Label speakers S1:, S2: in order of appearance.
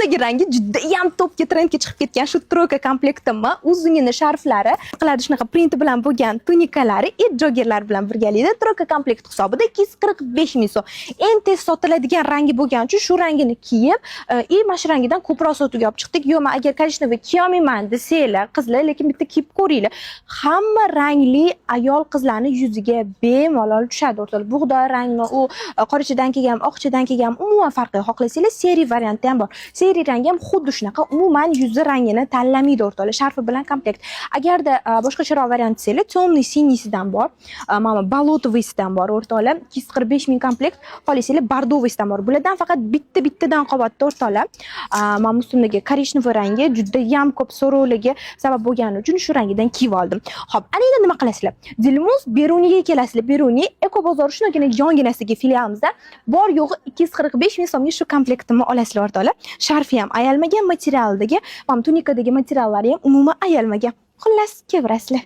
S1: Undagi rangi juda ham topga trendga chiqib ketgan shu troika komplektimni uzungini sharflari, qiladi shunaqa print bilan bo'lgan tunikalari, joggerlar bilan birgalikda troika komplekt hisobida 245 ming so'm. Eng tez sotiladigan rangi bo'lgani uchun shu rangini kiyib, mana shu rangidan ko'proq sotuvga olib chiqdik. Yo'q, men agar korishnovoy kiya olmayman desanglar, qizlar, lekin bitta kiyib ko'ringlar. Hamma rangli ayol qizlarning yuziga bemalol tushadi o'rtalar. Bug'doy rangni, u qorachadan kelgan, oqchadan kelgan umuman farqi yo'q. Xohlasanglar seri varianti ham bor. Seri rangi ham xuddi shunaqa, umuman yuzi rangini tanlamaydi o'rtalar. Sharfi bilan komplekt. Agarda boshqacharoq variant desanglar, temniy sinyisidan bor, mana balotoviysidan bor o'rtalar. 245 ming komplekt. Xohlasanglar bordoviysidan bor. Bulardan faqat bittadan qoladi o'rtalar. Mana muslimdagi korishnovoy rangi juda ham ko'p so'rovlarga sabab bo'lgani uchun shu rangidan kiyib oldim. Xo'p, ana endi nima qilasizlar? Dilmuz Beruniga kelasizlar. Beruni Ekobozor shunagina yonginasiga filialimizda bor yo'g'i 245 ming so'mga shu komplektimni olasizlar o'rtoqlar. Sharfi ham ayalmagan materialdagi, mana tunikadagi materiallari ham umuman ayalmagan. Xullas, kevrasizlar.